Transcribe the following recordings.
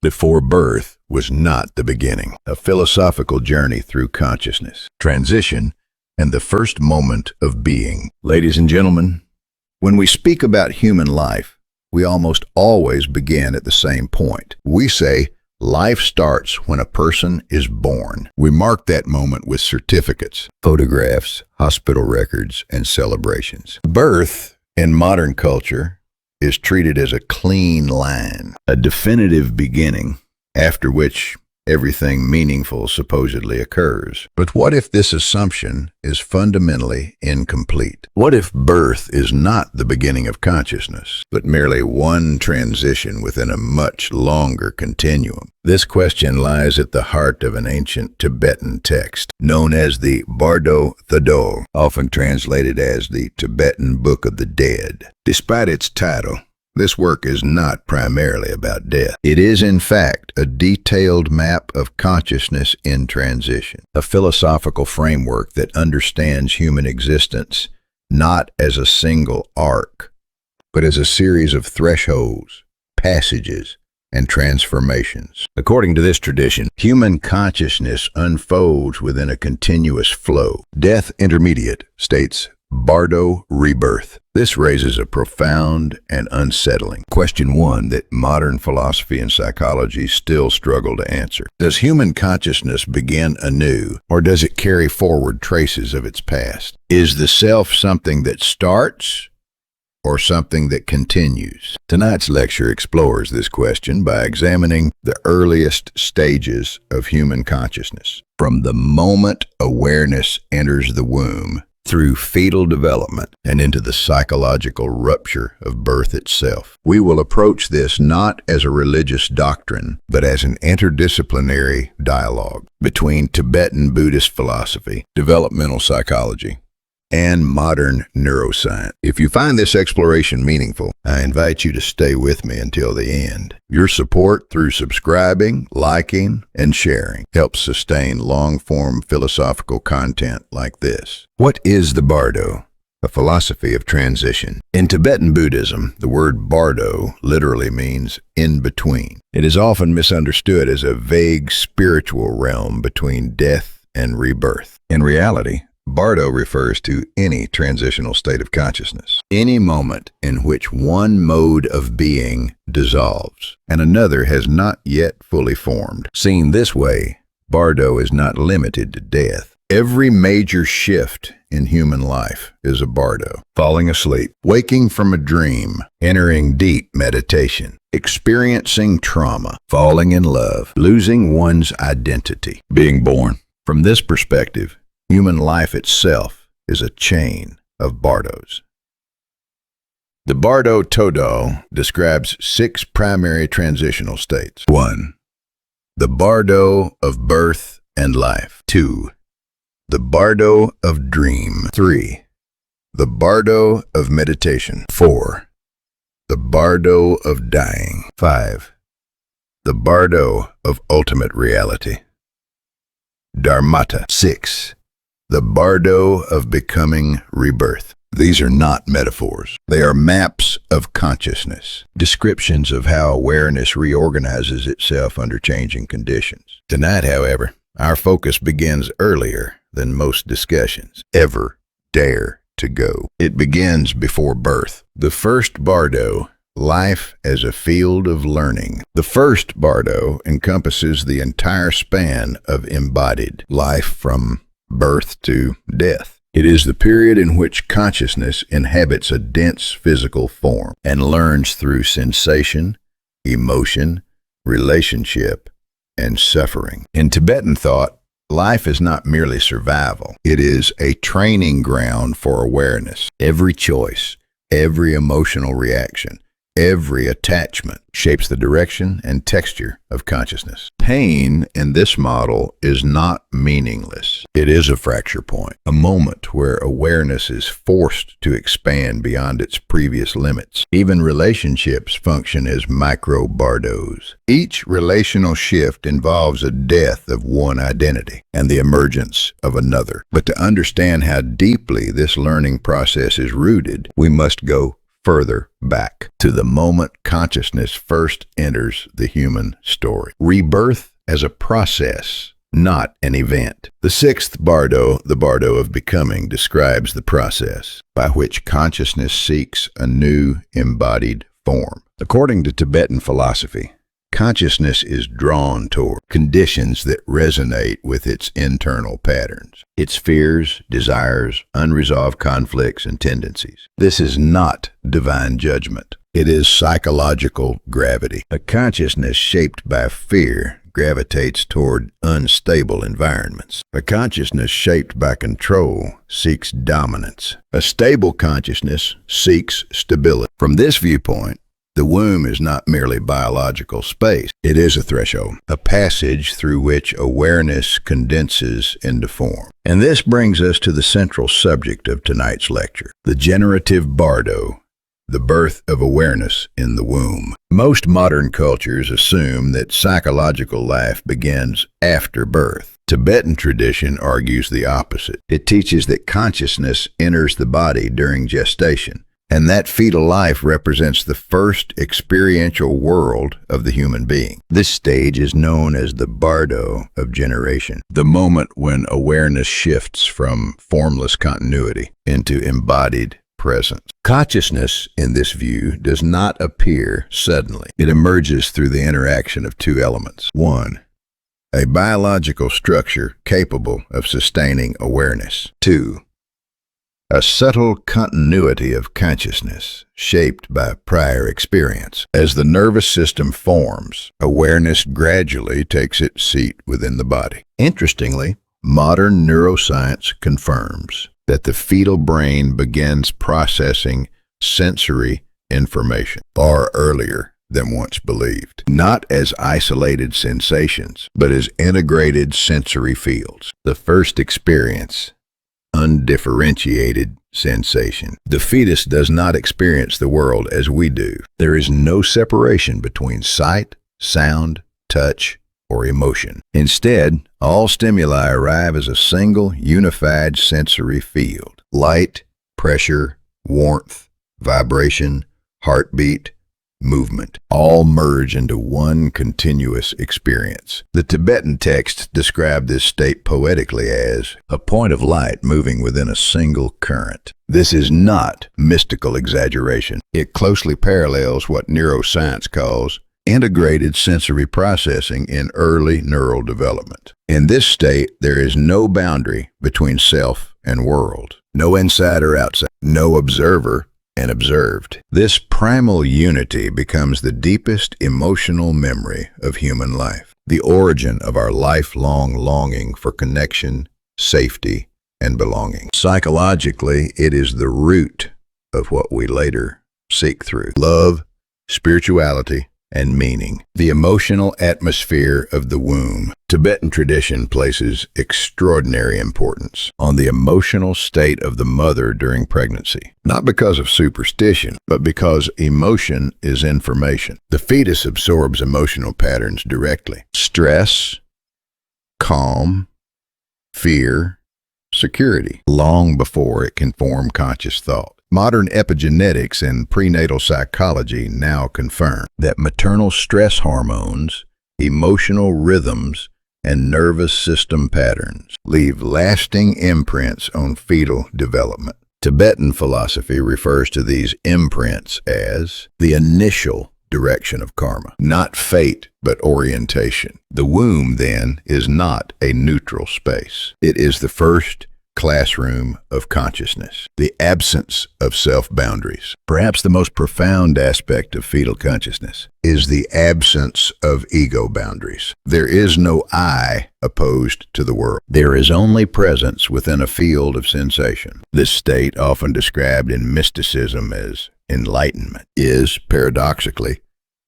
Before birth was not the beginning. A philosophical journey through consciousness, transition, and the first moment of being. Ladies and gentlemen, when we speak about human life, we almost always begin at the same point. We say, life starts when a person is born. We mark that moment with certificates, photographs, hospital records, and celebrations. Birth, in modern culture, is treated as a clean line, a definitive beginning, after which everything meaningful supposedly occurs. But what if this assumption is fundamentally incomplete? What if birth is not the beginning of consciousness, but merely one transition within a much longer continuum? This question lies at the heart of an ancient Tibetan text known as the Bardo Thödol, often translated as the Tibetan Book of the Dead. Despite its title, this work is not primarily about death. It is, in fact, a detailed map of consciousness in transition, a philosophical framework that understands human existence not as a single arc, but as a series of thresholds, passages, and transformations. According to this tradition, human consciousness unfolds within a continuous flow. Death intermediate, states Bardo rebirth. This raises a profound and unsettling question, one that modern philosophy and psychology still struggle to answer. Does human consciousness begin anew, or does it carry forward traces of its past? Is the self something that starts, or something that continues? Tonight's lecture explores this question by examining the earliest stages of human consciousness, from the moment awareness enters the womb, through fetal development, and into the psychological rupture of birth itself. We will approach this not as a religious doctrine, but as an interdisciplinary dialogue between Tibetan Buddhist philosophy, developmental psychology, and modern neuroscience. If you find this exploration meaningful, I invite you to stay with me until the end. Your support through subscribing, liking, and sharing helps sustain long-form philosophical content like this. What is the Bardo? A philosophy of transition. In Tibetan Buddhism, the word Bardo literally means in between. It is often misunderstood as a vague spiritual realm between death and rebirth. In reality, Bardo refers to any transitional state of consciousness, any moment in which one mode of being dissolves and another has not yet fully formed. Seen this way, Bardo is not limited to death. Every major shift in human life is a Bardo. Falling asleep, waking from a dream, entering deep meditation, experiencing trauma, falling in love, losing one's identity, being born. From this perspective, human life itself is a chain of Bardos. The Bardo Thödol describes 6 primary transitional states. 1. The Bardo of birth and life. 2. The Bardo of dream. 3. The Bardo of meditation. 4. The Bardo of dying. 5. The Bardo of ultimate reality. Dharmata. 6. The Bardo of becoming rebirth. These are not metaphors. They are maps of consciousness, descriptions of how awareness reorganizes itself under changing conditions. Tonight, however, our focus begins earlier than most discussions ever dare to go. It begins before birth. The first Bardo, life as a field of learning. The first Bardo encompasses the entire span of embodied life from birth to death. It is the period in which consciousness inhabits a dense physical form and learns through sensation, emotion, relationship, and suffering. In Tibetan thought, life is not merely survival. It is a training ground for awareness. Every choice, every emotional reaction, every attachment shapes the direction and texture of consciousness. Pain in this model is not meaningless. It is a fracture point, a moment where awareness is forced to expand beyond its previous limits. Even relationships function as micro-bardos. Each relational shift involves a death of one identity and the emergence of another. But to understand how deeply this learning process is rooted, we must go further back to the moment consciousness first enters the human story. Rebirth as a process, not an event. The sixth Bardo, the Bardo of Becoming, describes the process by which consciousness seeks a new embodied form. According to Tibetan philosophy, consciousness is drawn toward conditions that resonate with its internal patterns, its fears, desires, unresolved conflicts, and tendencies. This is not divine judgment. It is psychological gravity. A consciousness shaped by fear gravitates toward unstable environments. A consciousness shaped by control seeks dominance. A stable consciousness seeks stability. From this viewpoint, the womb is not merely biological space. It is a threshold, a passage through which awareness condenses into form. And this brings us to the central subject of tonight's lecture, the generative Bardo, the birth of awareness in the womb. Most modern cultures assume that psychological life begins after birth. Tibetan tradition argues the opposite. It teaches that consciousness enters the body during gestation, and that fetal life represents the first experiential world of the human being. This stage is known as the Bardo of generation, the moment when awareness shifts from formless continuity into embodied presence. Consciousness, in this view, does not appear suddenly. It emerges through the interaction of two elements. One, a biological structure capable of sustaining awareness. Two, a subtle continuity of consciousness shaped by prior experience. As the nervous system forms, awareness gradually takes its seat within the body. Interestingly, modern neuroscience confirms that the fetal brain begins processing sensory information far earlier than once believed, not as isolated sensations, but as integrated sensory fields. The first experience, undifferentiated sensation. The fetus does not experience the world as we do. There is no separation between sight, sound, touch, or emotion. Instead, all stimuli arrive as a single, unified sensory field. Light, pressure, warmth, vibration, heartbeat, movement, all merge into one continuous experience. The Tibetan texts describe this state poetically as a point of light moving within a single current. This is not mystical exaggeration. It closely parallels what neuroscience calls integrated sensory processing in early neural development. In this state, there is no boundary between self and world, no inside or outside, no observer and observed. This primal unity becomes the deepest emotional memory of human life, the origin of our lifelong longing for connection, safety, and belonging. Psychologically, it is the root of what we later seek through love, spirituality, and meaning. The emotional atmosphere of the womb. Tibetan tradition places extraordinary importance on the emotional state of the mother during pregnancy, not because of superstition, but because emotion is information. The fetus absorbs emotional patterns directly. Stress, calm, fear, security, long before it can form conscious thought. Modern epigenetics and prenatal psychology now confirm that maternal stress hormones, emotional rhythms, and nervous system patterns leave lasting imprints on fetal development. Tibetan philosophy refers to these imprints as the initial direction of karma, not fate, but orientation. The womb, then, is not a neutral space. It is the first classroom of consciousness, the absence of self-boundaries. Perhaps the most profound aspect of fetal consciousness is the absence of ego boundaries. There is no I opposed to the world. There is only presence within a field of sensation. This state, often described in mysticism as enlightenment, is, paradoxically,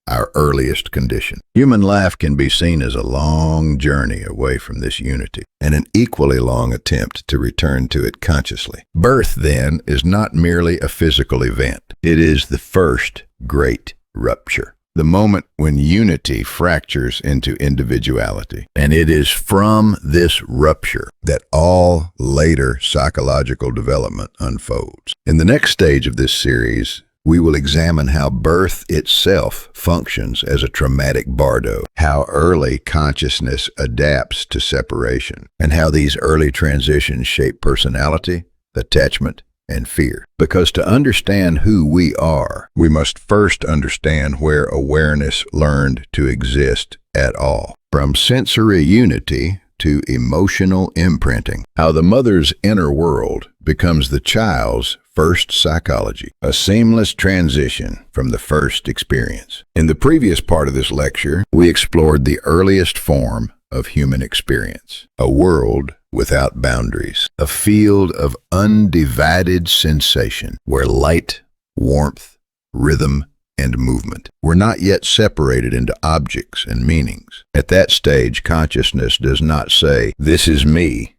our earliest condition. Human life can be seen as a long journey away from this unity, and an equally long attempt to return to it consciously. Birth, then, is not merely a physical event. It is the first great rupture, the moment when unity fractures into individuality. And it is from this rupture that all later psychological development unfolds. In the next stage of this series, We will examine how birth itself functions as a traumatic bardo, how early consciousness adapts to separation, and how these early transitions shape personality, attachment, and fear. Because to understand who we are, we must first understand where awareness learned to exist at all. From sensory unity to emotional imprinting, how the mother's inner world becomes the child's first psychology, a seamless transition from the first experience. In the previous part of this lecture, we explored the earliest form of human experience, a world without boundaries, a field of undivided sensation where light, warmth, rhythm, and movement were not yet separated into objects and meanings. At that stage, consciousness does not say, "This is me,"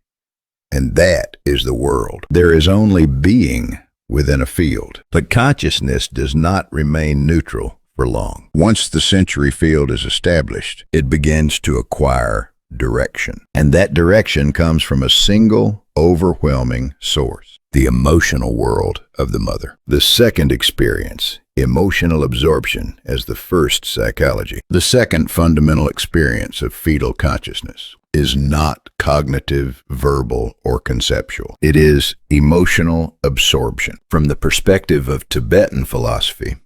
and "that is the world." There is only being within a field. But consciousness does not remain neutral for long. Once the sensory field is established, it begins to acquire direction. And that direction comes from a single, overwhelming source, the emotional world of the mother. The second experience, emotional absorption, as the first psychology. The second fundamental experience of fetal consciousness is not cognitive, verbal, or conceptual. It is emotional absorption. From the perspective of Tibetan philosophy,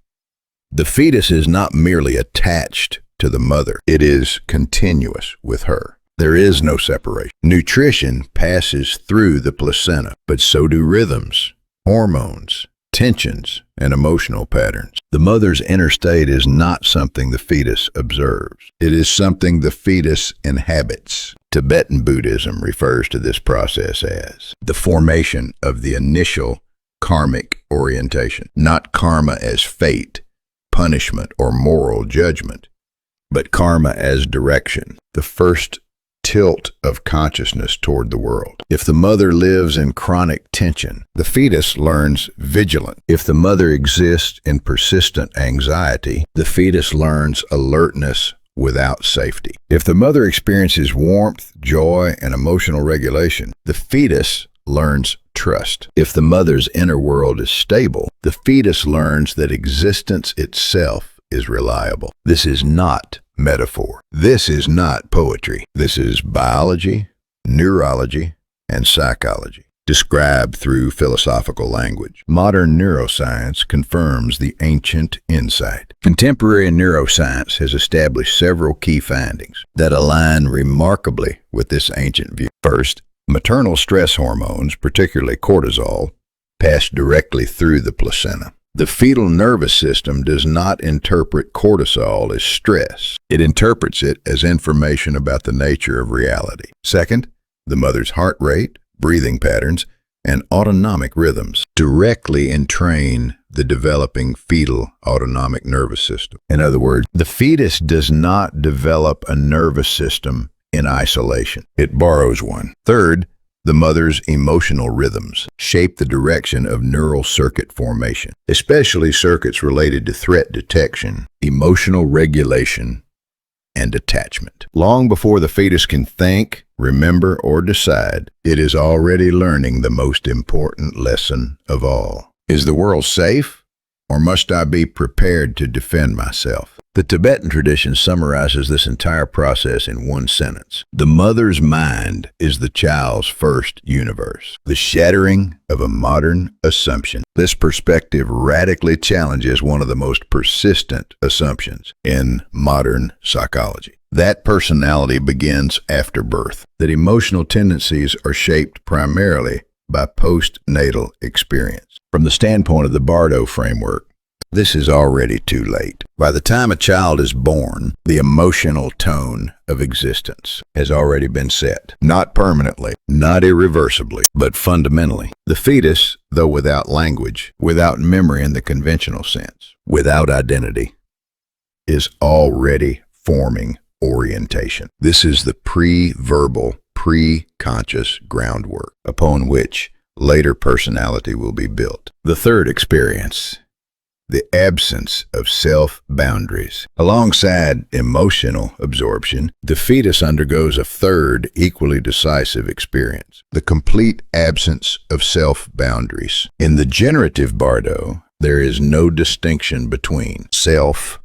the fetus is not merely attached to the mother. It is continuous with her. There is no separation. Nutrition passes through the placenta, but so do rhythms, hormones, tensions, and emotional patterns. The mother's inner state is not something the fetus observes. It is something the fetus inhabits. Tibetan Buddhism refers to this process as the formation of the initial karmic orientation, not karma as fate, punishment, or moral judgment, but karma as direction, the first tilt of consciousness toward the world. If the mother lives in chronic tension, the fetus learns vigilance. If the mother exists in persistent anxiety, the fetus learns alertness without safety. If the mother experiences warmth, joy, and emotional regulation, the fetus learns trust. If the mother's inner world is stable, the fetus learns that existence itself is reliable. This is not metaphor. This is not poetry. This is biology, neurology, and psychology, described through philosophical language. Modern neuroscience confirms the ancient insight. Contemporary neuroscience has established several key findings that align remarkably with this ancient view. First, maternal stress hormones, particularly cortisol, pass directly through the placenta. The fetal nervous system does not interpret cortisol as stress. It interprets it as information about the nature of reality. Second, the mother's heart rate, breathing patterns, and autonomic rhythms directly entrain the developing fetal autonomic nervous system. In other words, the fetus does not develop a nervous system in isolation. It borrows one. Third, the mother's emotional rhythms shape the direction of neural circuit formation, especially circuits related to threat detection, emotional regulation, and attachment. Long before the fetus can think, remember, or decide, it is already learning the most important lesson of all. Is the world safe, or must I be prepared to defend myself? The Tibetan tradition summarizes this entire process in one sentence. The mother's mind is the child's first universe, the shattering of a modern assumption. This perspective radically challenges one of the most persistent assumptions in modern psychology. That personality begins after birth, that emotional tendencies are shaped primarily by postnatal experience. From the standpoint of the Bardo framework, this is already too late. By the time a child is born, the emotional tone of existence has already been set. Not permanently, not irreversibly, but fundamentally. The fetus, though without language, without memory in the conventional sense, without identity, is already forming orientation. This is the pre-verbal, pre-conscious groundwork upon which later personality will be built. The third experience, the absence of self-boundaries. Alongside emotional absorption, the fetus undergoes a third, equally decisive experience, the complete absence of self-boundaries. In the generative Bardo, There is no distinction between self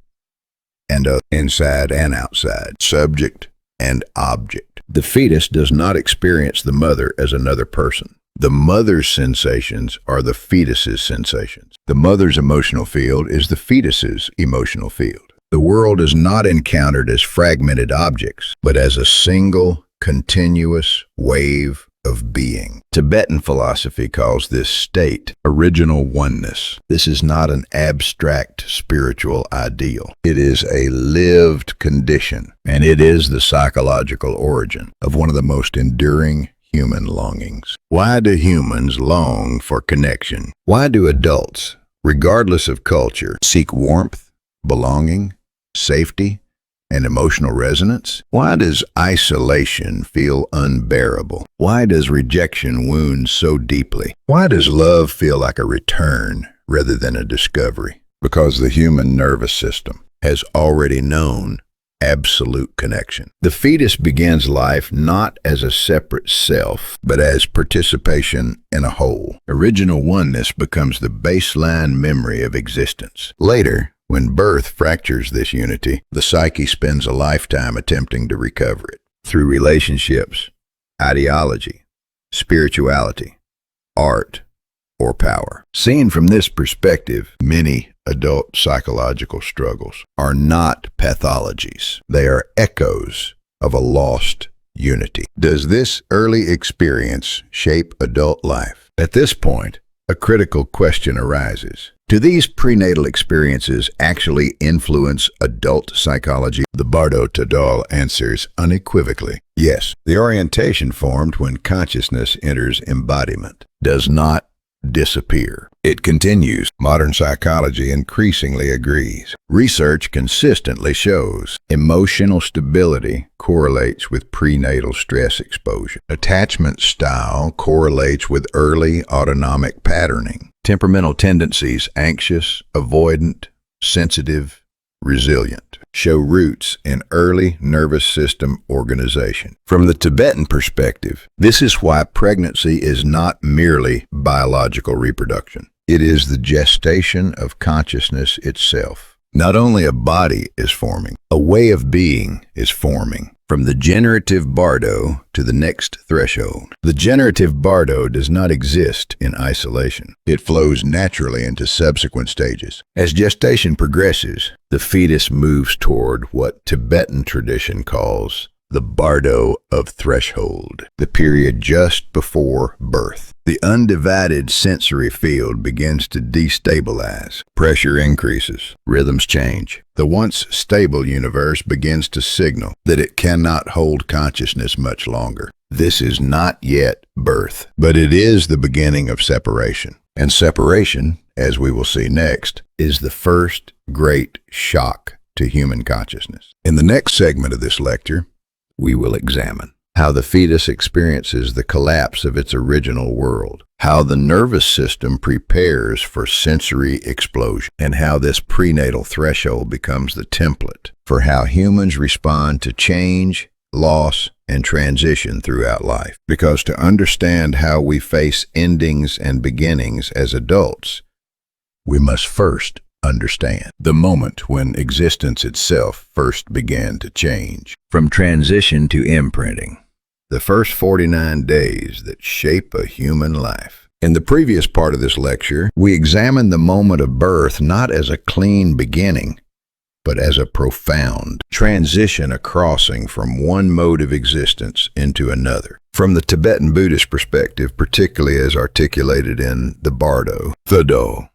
and inside and outside, subject and object. The fetus does not experience the mother as another person. The mother's sensations are the fetus's sensations. The mother's emotional field is the fetus's emotional field. The world is not encountered as fragmented objects, but as a single, continuous wave of being. Tibetan philosophy calls this state original oneness. This is not an abstract spiritual ideal. It is a lived condition, and it is the psychological origin of one of the most enduring human longings. Why do humans long for connection? Why do adults, regardless of culture, seek warmth, belonging, safety, and emotional resonance? Why does isolation feel unbearable? Why does rejection wound so deeply? Why does love feel like a return rather than a discovery? Because the human nervous system has already known absolute connection. The fetus begins life not as a separate self, but as participation in a whole. Original oneness becomes the baseline memory of existence. Later, when birth fractures this unity, the psyche spends a lifetime attempting to recover it through relationships, ideology, spirituality, art, or power. Seen from this perspective, many adult psychological struggles are not pathologies. They are echoes of a lost unity. Does this early experience shape adult life? At this point, a critical question arises. Do these prenatal experiences actually influence adult psychology? The Bardo Thödol answers unequivocally, yes. The orientation formed when consciousness enters embodiment does not disappear. It continues. Modern psychology increasingly agrees. Research consistently shows emotional stability correlates with prenatal stress exposure. Attachment style correlates with early autonomic patterning. Temperamental tendencies, anxious, avoidant, sensitive, resilient, show roots in early nervous system organization. From the Tibetan perspective, this is why pregnancy is not merely biological reproduction. It is the gestation of consciousness itself. Not only a body is forming, a way of being is forming. From the generative Bardo to the next threshold. The generative Bardo does not exist in isolation. It flows naturally into subsequent stages. As gestation progresses, the fetus moves toward what Tibetan tradition calls the Bardo of threshold, the period just before birth. The undivided sensory field begins to destabilize. Pressure increases. Rhythms change. The once stable universe begins to signal that it cannot hold consciousness much longer. This is not yet birth, but it is the beginning of separation. And separation, as we will see next, is the first great shock to human consciousness. In the next segment of this lecture, we will examine how the fetus experiences the collapse of its original world, how the nervous system prepares for sensory explosion, and how this prenatal threshold becomes the template for how humans respond to change, loss, and transition throughout life. Because to understand how we face endings and beginnings as adults, we must first understand the moment when existence itself first began to change. From transition to imprinting, the first 49 days that shape a human life. In the previous part of this lecture, we examined the moment of birth not as a clean beginning, but as a profound transition, a crossing from one mode of existence into another. From the Tibetan Buddhist perspective, particularly as articulated in the Bardo Thödol,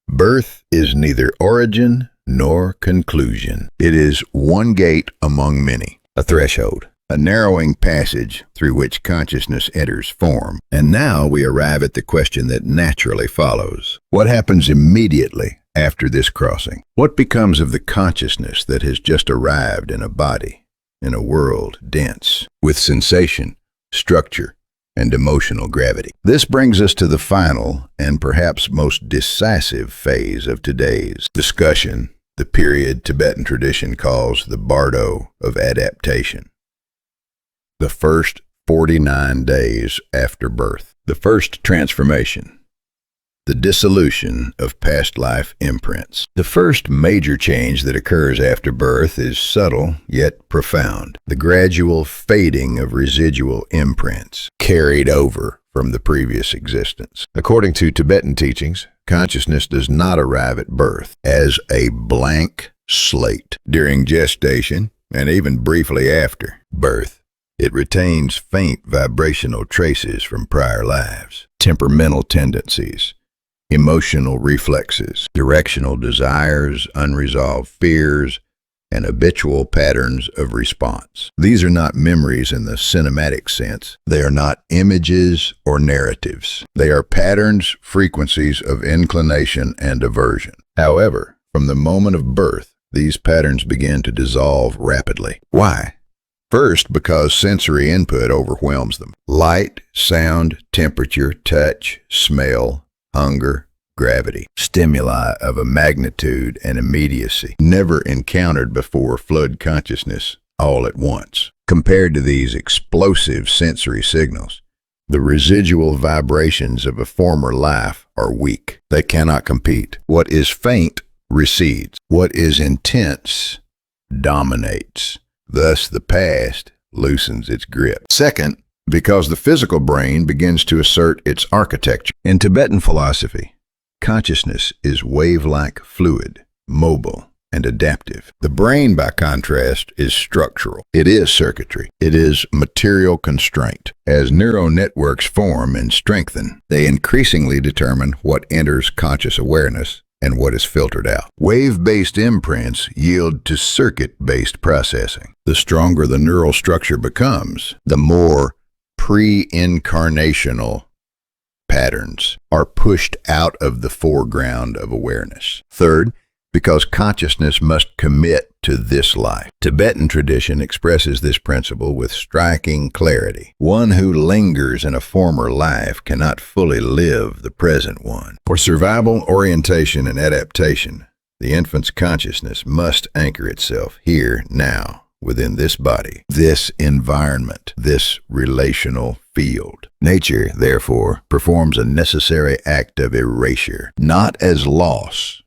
birth is neither origin nor conclusion. It is one gate among many, a threshold, a narrowing passage through which consciousness enters form. And now we arrive at the question that naturally follows. What happens immediately after this crossing? What becomes of the consciousness that has just arrived in a body, in a world dense with sensation, structure, and emotional gravity? This brings us to the final and perhaps most decisive phase of today's discussion, the period Tibetan tradition calls the Bardo of adaptation. The first 49 days after birth, the first transformation, the dissolution of past life imprints. The first major change that occurs after birth is subtle yet profound. The gradual fading of residual imprints carried over from the previous existence. According to Tibetan teachings, consciousness does not arrive at birth as a blank slate. During gestation, and even briefly after birth, it retains faint vibrational traces from prior lives, temperamental tendencies, emotional reflexes, directional desires, unresolved fears, and habitual patterns of response. These are not memories in the cinematic sense. They are not images or narratives. They are patterns, frequencies of inclination and aversion. However, from the moment of birth, these patterns begin to dissolve rapidly. Why? First, because sensory input overwhelms them. Light, sound, temperature, touch, smell, hunger, gravity. Stimuli of a magnitude and immediacy never encountered before flood consciousness all at once. Compared to these explosive sensory signals, the residual vibrations of a former life are weak. They cannot compete. What is faint recedes. What is intense dominates. Thus, the past loosens its grip. Second, because the physical brain begins to assert its architecture. In Tibetan philosophy, consciousness is wave-like fluid, mobile, and adaptive. The brain, by contrast, is structural. It is circuitry. It is material constraint. As neural networks form and strengthen, they increasingly determine what enters conscious awareness and what is filtered out. Wave-based imprints yield to circuit-based processing. The stronger the neural structure becomes, the more pre-incarnational patterns are pushed out of the foreground of awareness. Third, because consciousness must commit to this life. Tibetan tradition expresses this principle with striking clarity. One who lingers in a former life cannot fully live the present one. For survival, orientation, and adaptation, the infant's consciousness must anchor itself here, now, within this body, this environment, this relational field. Nature, therefore, performs a necessary act of erasure, not as loss,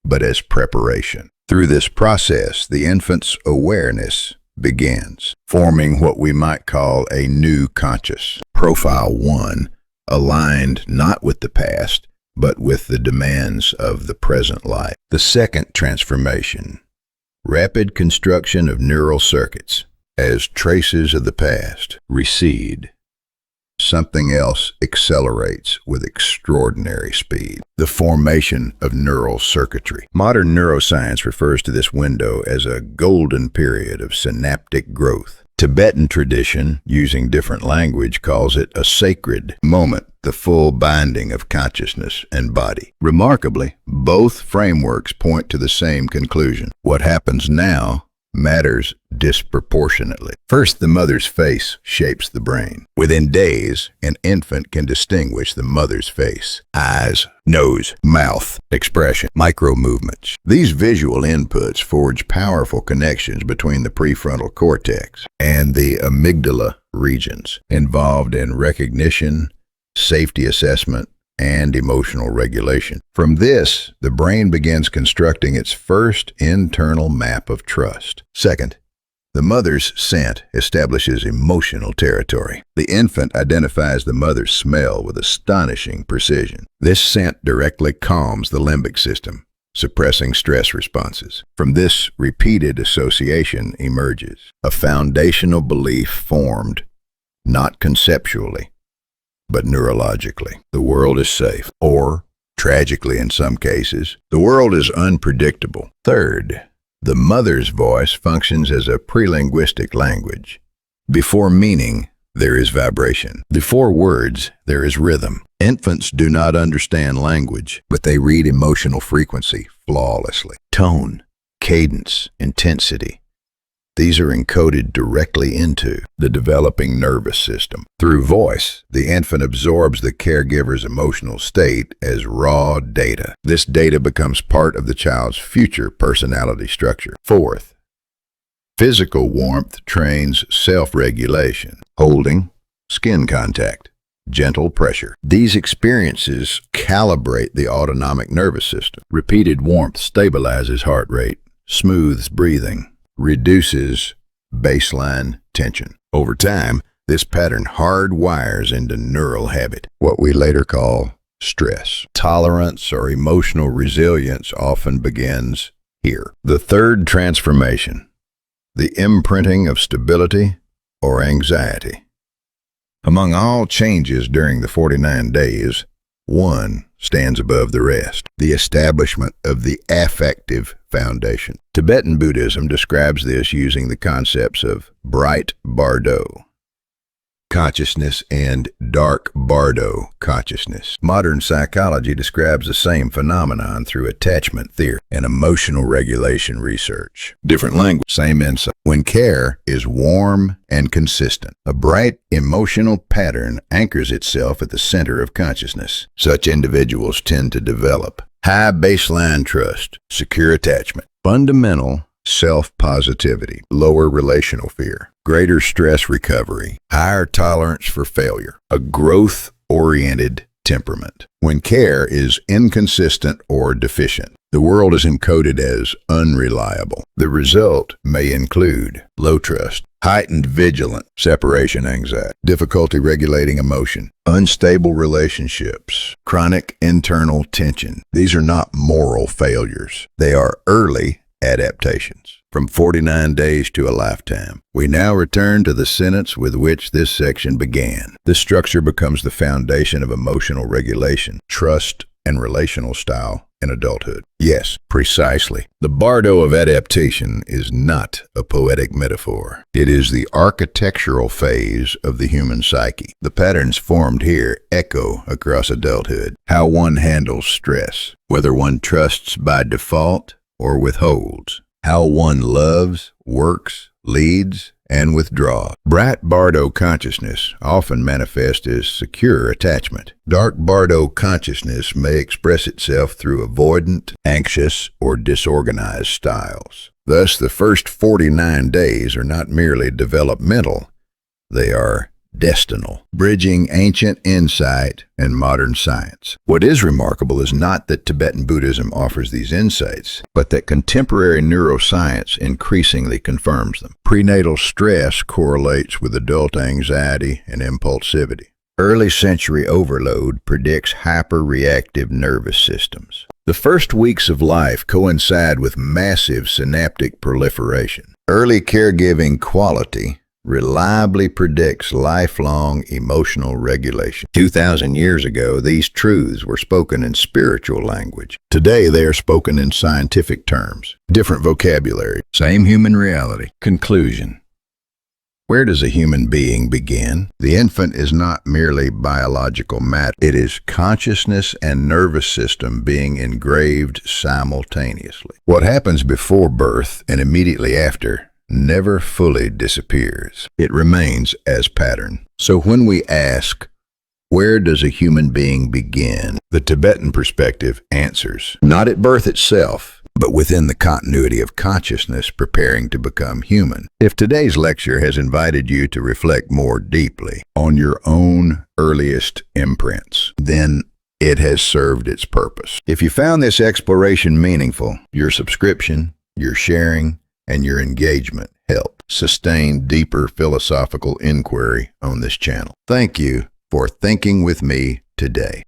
but as preparation. Through this process, the infant's awareness begins, forming what we might call a new conscious. Profile 1, aligned not with the past, but with the demands of the present life. The second transformation, rapid construction of neural circuits. As traces of the past recede, something else accelerates with extraordinary speed. The formation of neural circuitry. Modern neuroscience refers to this window as a golden period of synaptic growth. Tibetan tradition, using different language, calls it a sacred moment, the full binding of consciousness and body. Remarkably, both frameworks point to the same conclusion. What happens now matters disproportionately. First, the mother's face shapes the brain. Within days, an infant can distinguish the mother's face, eyes, nose, mouth, expression, micro-movements. These visual inputs forge powerful connections between the prefrontal cortex and the amygdala regions involved in recognition, safety assessment, and emotional regulation. From this, the brain begins constructing its first internal map of trust. Second, the mother's scent establishes emotional territory. The infant identifies the mother's smell with astonishing precision. This scent directly calms the limbic system, suppressing stress responses. From this repeated association emerges a foundational belief formed not conceptually, but neurologically. The world is safe, or, tragically in some cases, the world is unpredictable. Third, the mother's voice functions as a prelinguistic language. Before meaning, there is vibration. Before words, there is rhythm. Infants do not understand language, but they read emotional frequency flawlessly. Tone, cadence, intensity. These are encoded directly into the developing nervous system. Through voice, the infant absorbs the caregiver's emotional state as raw data. This data becomes part of the child's future personality structure. Fourth, physical warmth trains self-regulation. Holding, skin contact, gentle pressure. These experiences calibrate the autonomic nervous system. Repeated warmth stabilizes heart rate, smooths breathing, reduces baseline tension. Over time, this pattern hardwires into neural habit, what we later call stress. Tolerance or emotional resilience often begins here. The third transformation, the imprinting of stability or anxiety. Among all changes during the 49 days, one stands above the rest, the establishment of the affective foundation. Tibetan Buddhism describes this using the concepts of bright Bardo consciousness and dark Bardo consciousness. Modern psychology describes the same phenomenon through attachment theory and emotional regulation research. Different language, same insight. When care is warm and consistent, a bright emotional pattern anchors itself at the center of consciousness. Such individuals tend to develop high baseline trust, secure attachment, fundamental self-positivity, lower relational fear, greater stress recovery, higher tolerance for failure, a growth-oriented temperament. When care is inconsistent or deficient, the world is encoded as unreliable. The result may include low trust, heightened vigilance, separation anxiety, difficulty regulating emotion, unstable relationships, chronic internal tension. These are not moral failures. They are early adaptations. From 49 days to a lifetime. We now return to the sentence with which this section began. This structure becomes the foundation of emotional regulation, trust, and relational style in adulthood. Yes, precisely. The Bardo of adaptation is not a poetic metaphor. It is the architectural phase of the human psyche. The patterns formed here echo across adulthood. How one handles stress, whether one trusts by default or withholds, how one loves, works, leads, and withdraws. Bright Bardo consciousness often manifests as secure attachment. Dark Bardo consciousness may express itself through avoidant, anxious, or disorganized styles. Thus, the first 49 days are not merely developmental, they are destinal, bridging ancient insight and modern science. What is remarkable is not that Tibetan Buddhism offers these insights, but that contemporary neuroscience increasingly confirms them. Prenatal stress correlates with adult anxiety and impulsivity. Early sensory overload predicts hyperreactive nervous systems. The first weeks of life coincide with massive synaptic proliferation. Early caregiving quality reliably predicts lifelong emotional regulation. 2,000 years ago, these truths were spoken in spiritual language. Today, they are spoken in scientific terms. Different vocabulary, same human reality. Conclusion. Where does a human being begin? The infant is not merely biological matter. It is consciousness and nervous system being engraved simultaneously. What happens before birth and immediately after never fully disappears. It remains as pattern. So when we ask, where does a human being begin? The Tibetan perspective answers, not at birth itself, but within the continuity of consciousness preparing to become human. If today's lecture has invited you to reflect more deeply on your own earliest imprints, then it has served its purpose. If you found this exploration meaningful, your subscription, your sharing, and your engagement help sustain deeper philosophical inquiry on this channel. Thank you for thinking with me today.